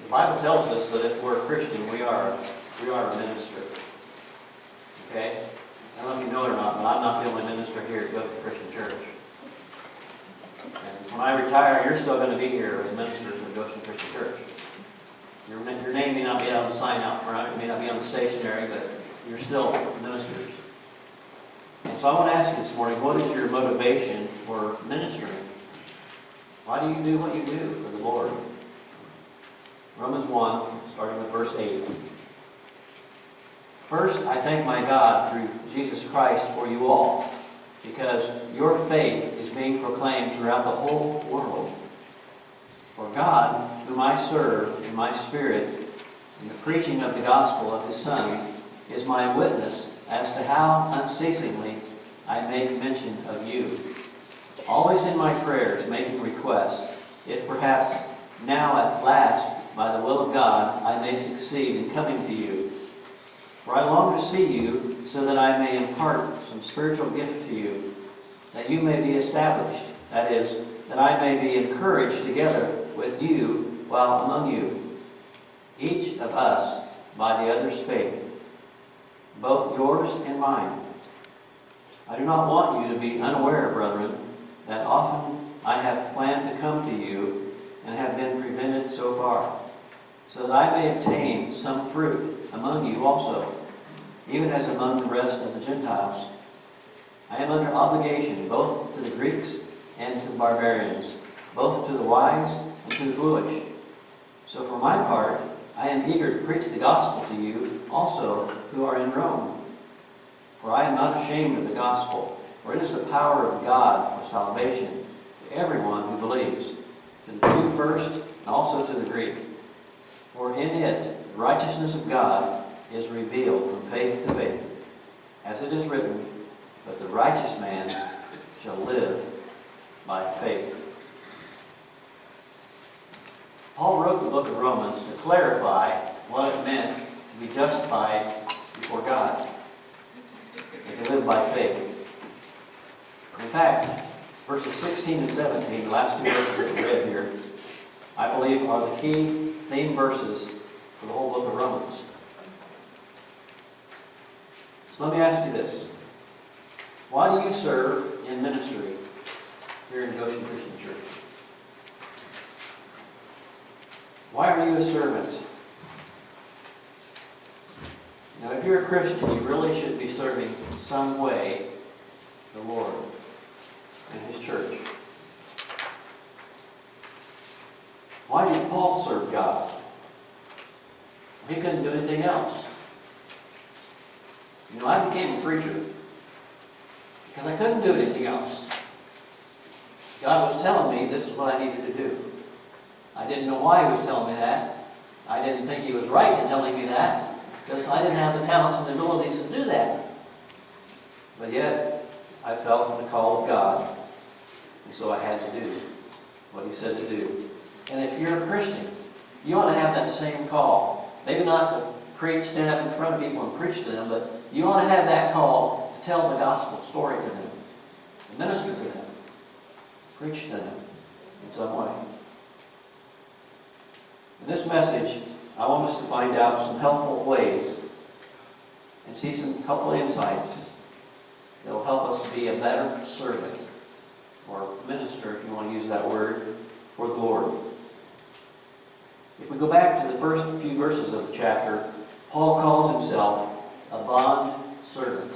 The Bible tells us that if we're a Christian, we are a minister. Okay? I don't know if you know it or not, but I'm not the only minister here at Goshen Christian Church. And when I retire, you're still going to be here as ministers of Goshen Christian Church. Your name may not be on the sign out front, it may not be on the stationery, but you're still ministers. And so I want to ask you this morning, what is your motivation for ministering? Why do you do what you do for the Lord? Romans 1, starting with verse 8. First, I thank my God through Jesus Christ for you all, because your faith is being proclaimed throughout the whole world. For God, whom I serve in my spirit in the preaching of the gospel of His Son, is my witness as to how unceasingly I make mention of you, always in my prayers making requests, if perhaps now at last, by the will of God, I may succeed in coming to you. For I long to see you, so that I may impart some spiritual gift to you, that you may be established, that is, that I may be encouraged together with you while among you, each of us by the other's faith, both yours and mine. I do not want you to be unaware, brethren, that often I have planned to come to you and have been prevented so far, so that I may obtain some fruit among you also, even as among the rest of the Gentiles. I am under obligation both to the Greeks and to the barbarians, both to the wise and to the foolish. So for my part, I am eager to preach the gospel to you also who are in Rome. For I am not ashamed of the gospel, for it is the power of God for salvation to everyone who believes, to the Jew first and also to the Greek. For in it the righteousness of God is revealed from faith to faith, as it is written, but the righteous man shall live by faith. Paul wrote the book of Romans to clarify what it meant to be justified before God and to live by faith. In fact, verses 16 and 17, the last two verses that we read here, I believe are the key theme verses for the whole book of Romans. So let me ask you this. Why do you serve in ministry here in Goshen Christian Church? Why are you a servant? Now, if you're a Christian, you really should be serving in some way the Lord and His church. Why did Paul serve God? He couldn't do anything else. You know, I became a preacher because I couldn't do anything else. God was telling me this is what I needed to do. I didn't know why He was telling me that. I didn't think He was right in telling me that, because I didn't have the talents and the abilities to do that. But yet, I felt the call of God, and so I had to do what He said to do. And if you're a Christian, you ought to have that same call. Maybe not to preach, stand up in front of people and preach to them, but you ought to have that call to tell the gospel story to them, to minister to them, preach to them in some way. In this message, I want us to find out some helpful ways and see some helpful insights that will help us be a better servant, or minister, if you want to use that word, for the Lord. If we go back to the first few verses of the chapter, Paul calls himself a bond servant.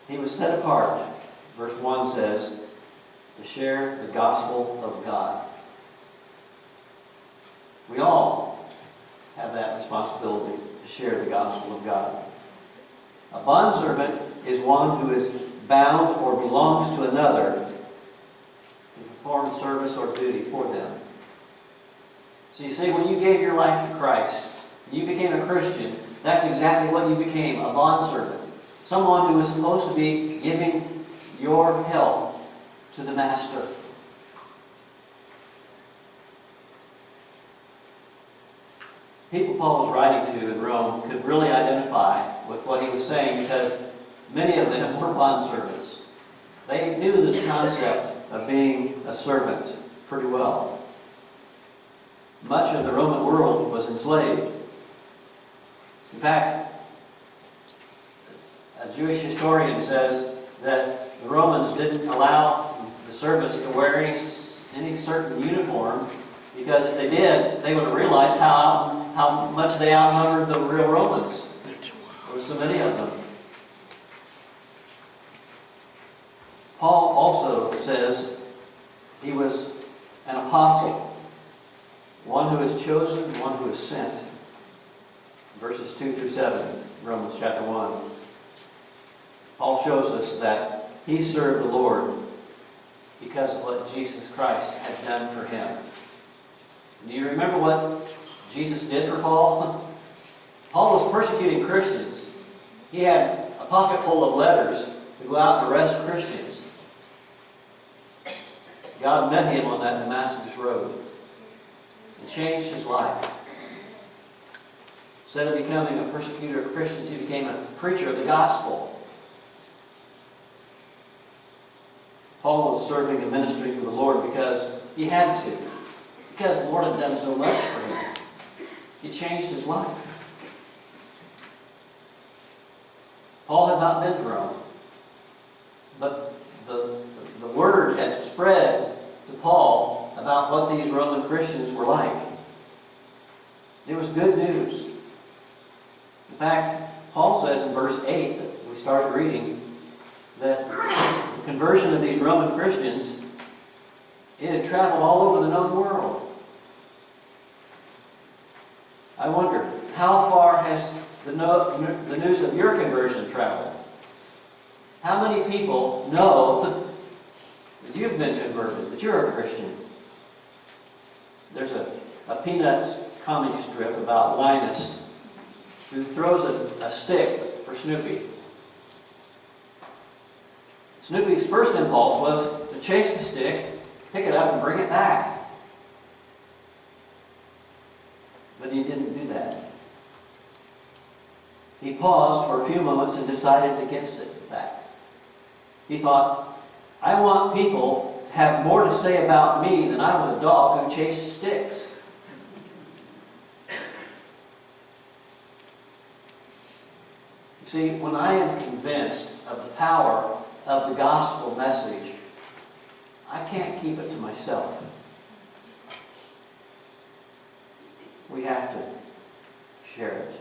He was set apart, verse 1 says, to share the gospel of God. We all have that responsibility to share the gospel of God. A bondservant is one who is bound or belongs to another to perform service or duty for them. So you see, when you gave your life to Christ, you became a Christian, that's exactly what you became, a bondservant. Someone who is supposed to be giving your help to the Master. People Paul was writing to in Rome could really identify with what he was saying, because many of them were bondservants. They knew this concept of being a servant pretty well. much of the Roman world was enslaved. In fact, a Jewish historian says that the Romans didn't allow the servants to wear any certain uniform, because if they did, they would have realized how much they outnumbered the real Romans. There were so many of them. Paul also says he was an apostle, one who is chosen, one who is sent. Verses 2 through 7, Romans chapter 1. Paul shows us that he served the Lord because of what Jesus Christ had done for him. Do you remember what Jesus did for Paul? Paul was persecuting Christians. He had a pocket full of letters to go out and arrest Christians. God met him on that Damascus road and changed his life. Instead of becoming a persecutor of Christians, he became a preacher of the gospel. Paul was serving and ministering for the Lord because he had to. Because the Lord had done so much for him. He changed his life. Paul had not been to Rome. But the word had spread to Paul about what these Roman Christians were like. It was good news. In fact, Paul says in verse 8 that we started reading that the conversion of these Roman Christians, it had traveled all over the known world. I wonder, how far has the news of your conversion traveled? How many people know that you've been converted, that you're a Christian? There's a Peanuts comic strip about Linus who throws a stick for Snoopy. Snoopy's first impulse was to chase the stick, pick it up, and bring it back. But he didn't do that. He paused for a few moments and decided against it, in fact. He thought, I want people to have more to say about me than I would a dog who chased sticks. You see, when I am convinced of the power of the gospel message, I can't keep it to myself. We have to share it.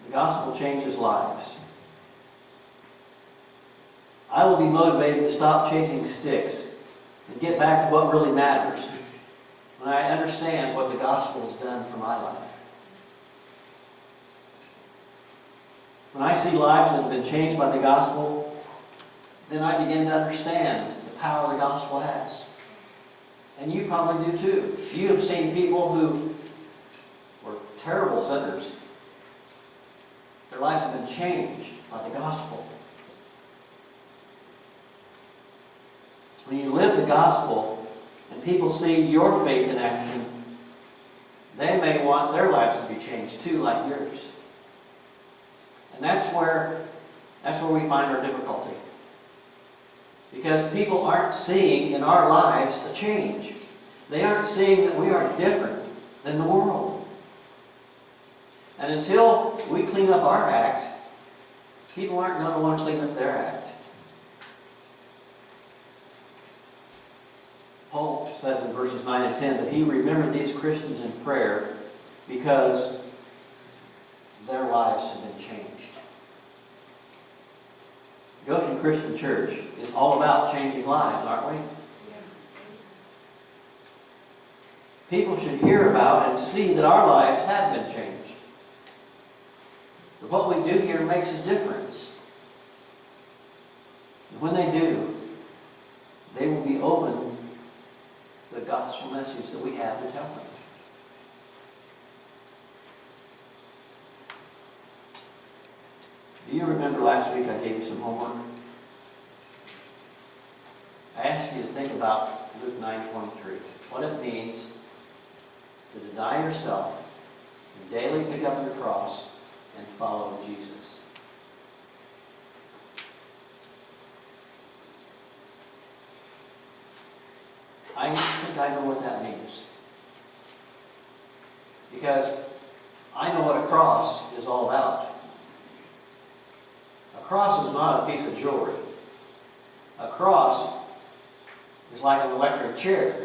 The gospel changes lives. I will be motivated to stop chasing sticks and get back to what really matters when I understand what the gospel has done for my life. When I see lives that have been changed by the gospel, then I begin to understand the power the gospel has. And you probably do too. You have seen people who were terrible sinners. Their lives have been changed by the gospel. When you live the gospel and people see your faith in action, they may want their lives to be changed too, like yours. And that's where we find our difficulty. Because people aren't seeing in our lives a change. They aren't seeing that we are different than the world. And until we clean up our act, people aren't going to want to clean up their act. Paul says in verses 9 and 10 that he remembered these Christians in prayer because their lives have been changed. Goshen Christian Church is all about changing lives, aren't we? People should hear about and see that our lives have been changed. That what we do here makes a difference. And when they do, they will be open to the gospel message that we have to tell them. Do you remember last week I gave you some homework? I asked you to think about Luke 9:23. What it means to deny yourself and daily pick up your cross and follow Jesus. I think I know what that means. Because I know what a cross is all about. A cross is not a piece of jewelry. A cross is like an electric chair.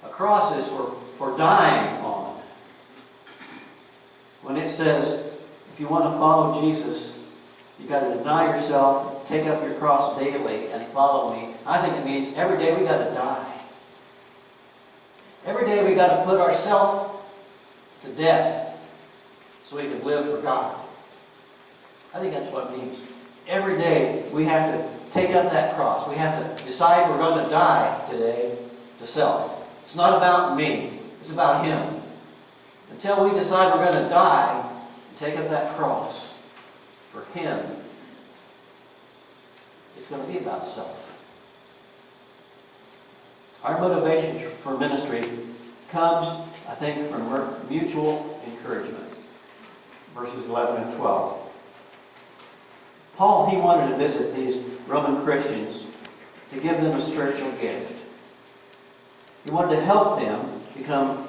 A cross is for dying on. When it says, if you want to follow Jesus, you've got to deny yourself, take up your cross daily, and follow me. I think it means every day we got to die. Every day we got to put ourselves to death so we can live for God. I think that's what it means. Every day we have to take up that cross. We have to decide we're going to die today to self. It's not about me. It's about Him. Until we decide we're going to die and take up that cross for Him, it's going to be about self. Our motivation for ministry comes, I think, from mutual encouragement. Verses 11 and 12. Paul, he wanted to visit these Roman Christians to give them a spiritual gift. He wanted to help them become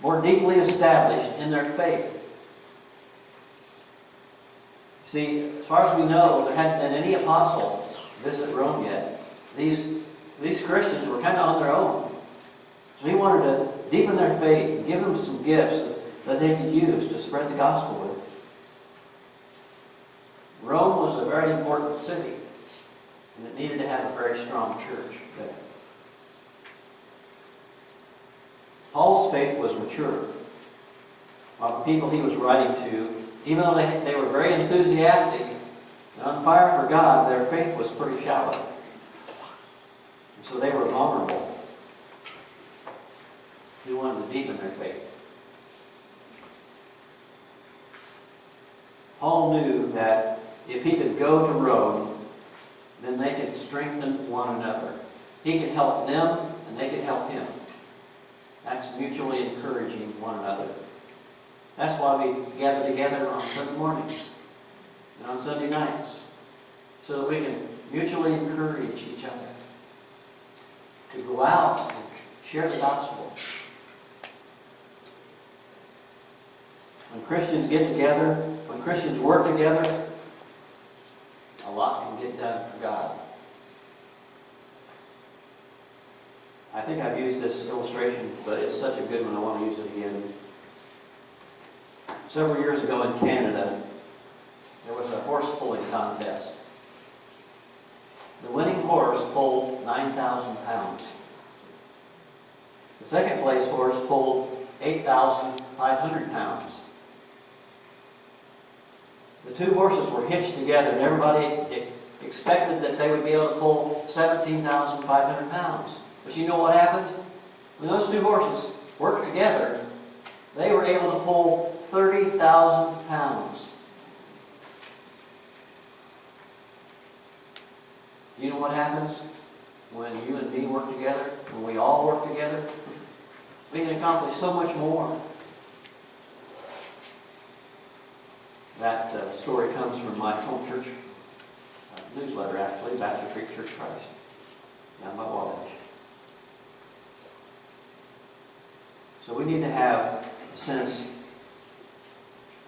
more deeply established in their faith. See, as far as we know, there hadn't been any apostle visit Rome yet. These Christians were kind of on their own. So he wanted to deepen their faith and give them some gifts that they could use to spread the gospel with. Rome was a very important city, and it needed to have a very strong church there. Paul's faith was mature. While the people he was writing to, even though they were very enthusiastic and on fire for God, their faith was pretty shallow. And so they were vulnerable. He wanted to deepen their faith. Paul knew that if he could go to Rome, then they could strengthen one another. He could help them, and they could help him. That's mutually encouraging one another. That's why we gather together on Sunday mornings and on Sunday nights, so that we can mutually encourage each other to go out and share the gospel. When Christians get together, when Christians work together, a lot can get done for God. I think I've used this illustration, but it's such a good one, I want to use it again. Several years ago in Canada, there was a horse pulling contest. The winning horse pulled 9,000 pounds. The second place horse pulled 8,500 pounds. The two horses were hitched together, and everybody expected that they would be able to pull 17,500 pounds. But you know what happened? When those two horses worked together, they were able to pull 30,000 pounds. Do you know what happens when you and me work together? When we all work together? We can accomplish so much more. That story comes from my home church newsletter, actually, Baptist Creek Church Christ, down by Wabash. So we need to have a sense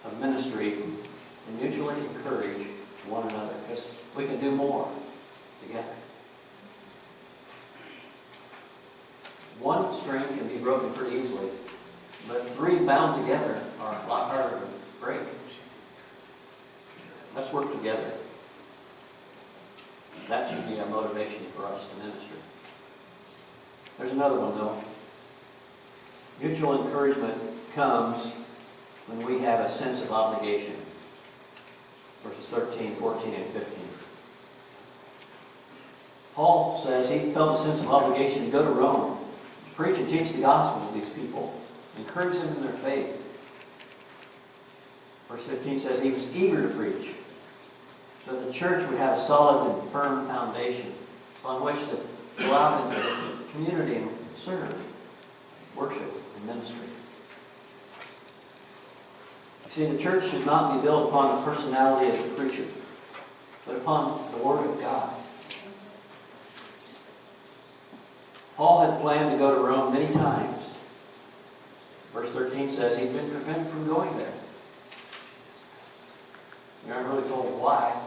of ministry and mutually encourage one another, because we can do more together. One string can be broken pretty easily, but three bound together are a lot harder to break. Let's work together. That should be our motivation for us to minister. There's another one, though. Mutual encouragement comes when we have a sense of obligation. Verses 13, 14, and 15. Paul says he felt a sense of obligation to go to Rome, to preach and teach the gospel to these people, encourage them in their faith. Verse 15 says he was eager to preach, so the church would have a solid and firm foundation on which to go out into the community and serve, worship, and ministry. You see, the church should not be built upon the personality of the preacher, but upon the Word of God. Paul had planned to go to Rome many times. Verse 13 says he'd been prevented from going there. We aren't really told why,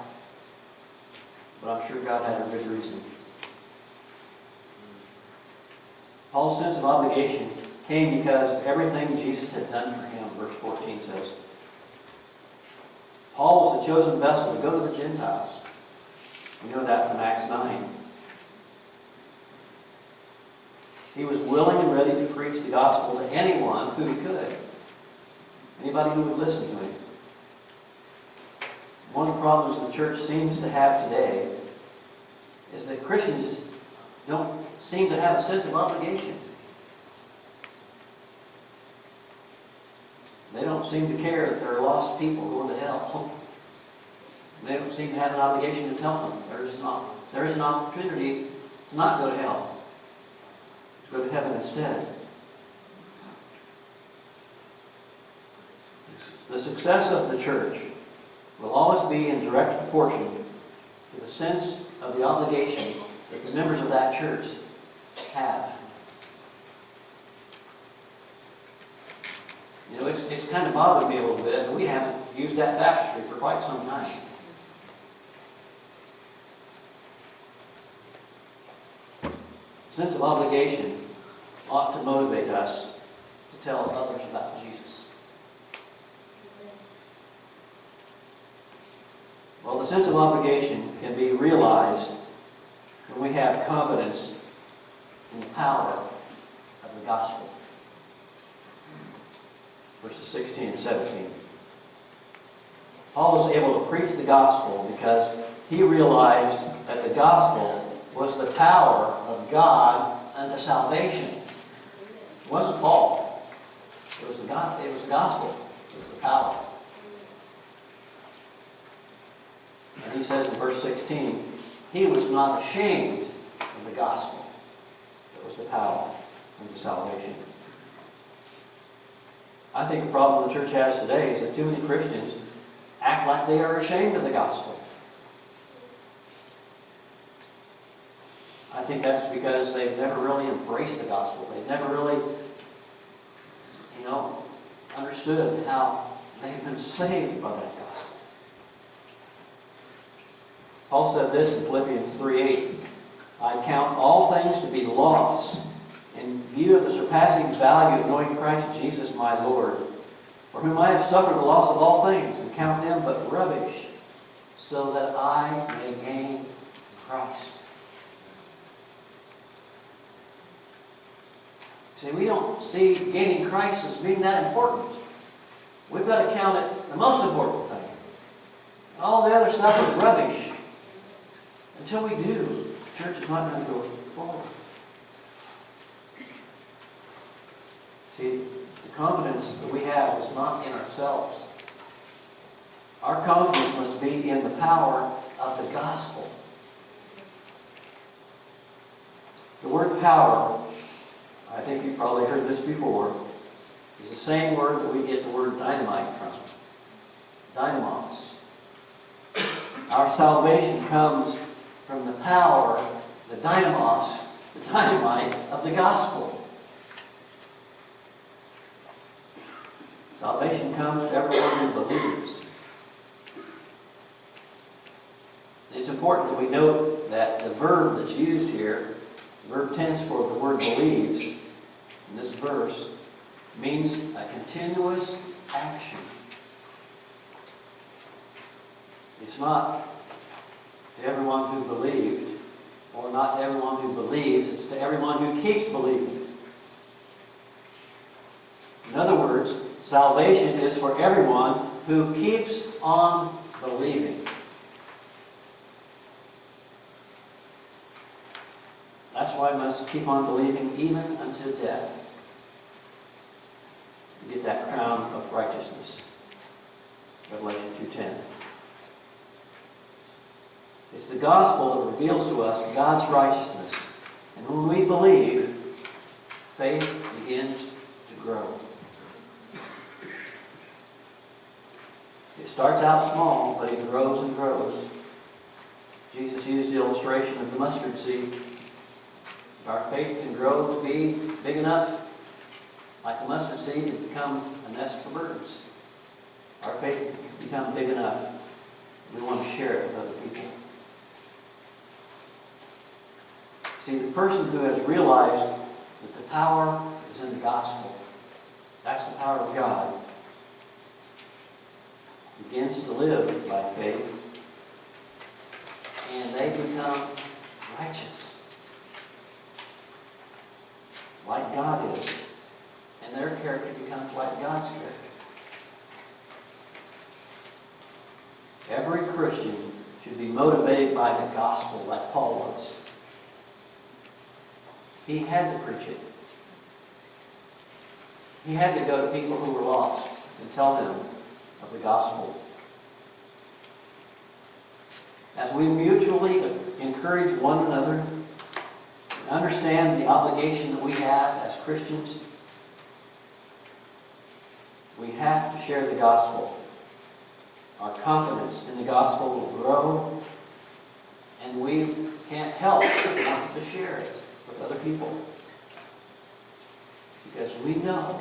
but I'm sure God had a good reason. Paul's sense of obligation came because of everything Jesus had done for him, verse 14 says. Paul was the chosen vessel to go to the Gentiles. We know that from Acts 9. He was willing and ready to preach the gospel to anyone who he could. Anybody who would listen to him. One of the problems the church seems to have today is that Christians don't seem to have a sense of obligation. They don't seem to care that there are lost people going to hell. They don't seem to have an obligation to tell them there is an opportunity to not go to hell, to go to heaven instead. The success of the church will always be in direct proportion to the sense of the obligation that the members of that church have. You know, it's kind of bothered me a little bit that we haven't used that baptistry for quite some time. Sense of obligation ought to motivate us to tell others about Jesus. Well, the sense of obligation can be realized when we have confidence in the power of the gospel. Verses 16 and 17. Paul was able to preach the gospel because he realized that the gospel was the power of God unto salvation. It wasn't Paul. It was the gospel. It was the power. And he says in verse 16, he was not ashamed of the gospel. It was the power unto salvation. I think the problem the church has today is that too many Christians act like they are ashamed of the gospel. I think that's because they've never really embraced the gospel. They've never really, understood how they've been saved by that gospel. Paul said this in Philippians 3:8, I count all things to be loss in view of the surpassing value of knowing Christ Jesus my Lord, for whom I have suffered the loss of all things, and count them but rubbish, so that I may gain Christ. See, we don't see gaining Christ as being that important. We've got to count it the most important thing. And all the other stuff is rubbish. Until we do, the church is not going to go forward. See, the confidence that we have is not in ourselves. Our confidence must be in the power of the gospel. The word power, I think you've probably heard this before, is the same word that we get the word dynamite from. Dynamos. Our salvation comes from the power, the dynamos, the dynamite of the gospel. Salvation comes to everyone who believes. It's important that we note that the verb that's used here, the verb tense for the word believes, in this verse, means a continuous action. It's not to everyone who believed, or not to everyone who believes, it's to everyone who keeps believing. In other words, salvation is for everyone who keeps on believing. That's why we must keep on believing even unto death. To get that crown of righteousness. Revelation 2:10. It's the gospel that reveals to us God's righteousness. And when we believe, faith begins to grow. It starts out small, but it grows and grows. Jesus used the illustration of the mustard seed. our faith can grow to be big enough, like a mustard seed, to become a nest for birds. Our faith can become big enough. We want to share it with other people. See, the person who has realized that the power is in the gospel, that's the power of God, begins to live by faith, and they become righteous, like God is. And their character becomes like God's character. Every Christian should be motivated by the gospel like Paul was. He had to preach it. He had to go to people who were lost and tell them of the gospel. As we mutually encourage one another, and understand the obligation that we have as Christians, we have to share the gospel. Our confidence in the gospel will grow, and we can't help but want to share it with other people. Because we know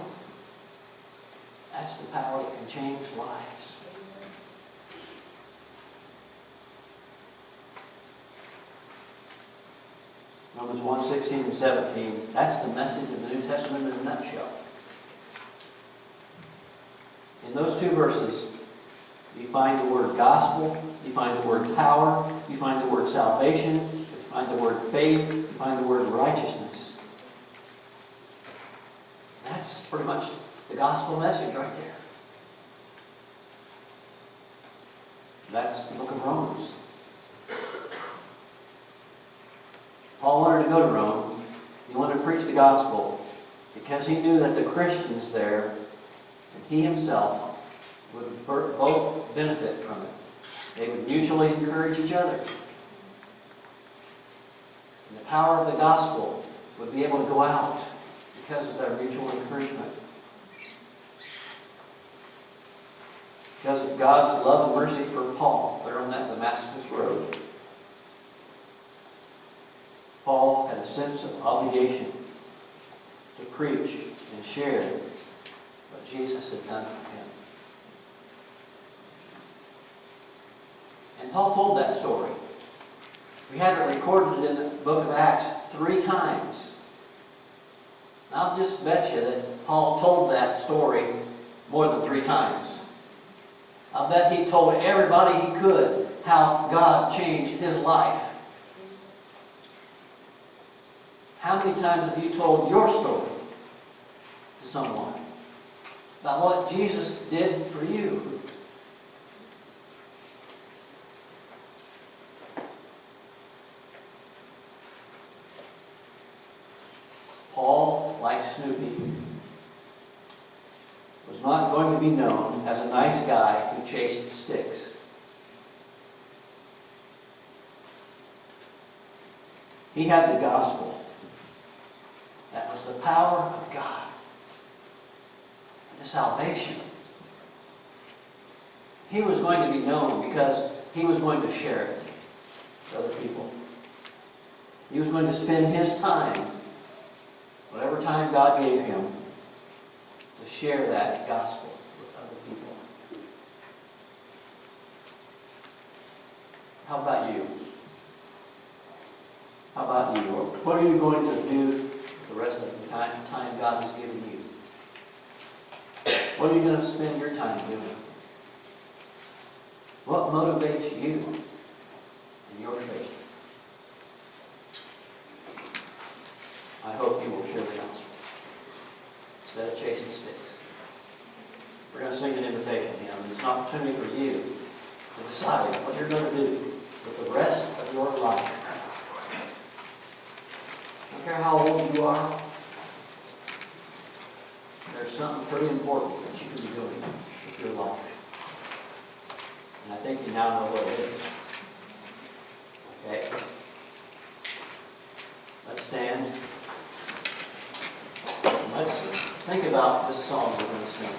that's the power that can change lives. Romans 1:16 and 17, that's the message of the New Testament in a nutshell. In those two verses, you find the word gospel, you find the word power, you find the word salvation, you find the word faith, you find the word righteousness. That's pretty much the gospel message right there. That's the book of Romans. Paul wanted to go to Rome. He wanted to preach the gospel because he knew that the Christians there and he himself would both benefit from it. They would mutually encourage each other. And the power of the gospel would be able to go out because of their mutual encouragement. Because of God's love and mercy for Paul there on that Damascus road. Paul had a sense of obligation to preach and share what Jesus had done for him. And Paul told that story. We have it recorded in the book of Acts 3 times. And I'll just bet you that Paul told that story more than 3 times. I'll bet he told everybody he could how God changed his life. How many times have you told your story to someone about what Jesus did for you? Paul, like Snoopy, was not going to be known as a nice guy who chased sticks. He had the gospel. That was the power of God to salvation. He was going to be known because he was going to share it with other people. He was going to spend his time, whatever time God gave him, to share that gospel with other people. How about you? How about you? What are you going to do the rest of the time God has given you? What are you going to spend your time doing? What motivates you in your faith? I hope you will share the gospel instead of chasing sticks. We're going to sing an invitation hymn. It's an opportunity for you to decide what you're going to do with the rest of your life. I don't care how old you are, there's something pretty important that you can be doing with your life. And I think you now know what it is. Okay? Let's stand. Let's think about this song we're going to sing.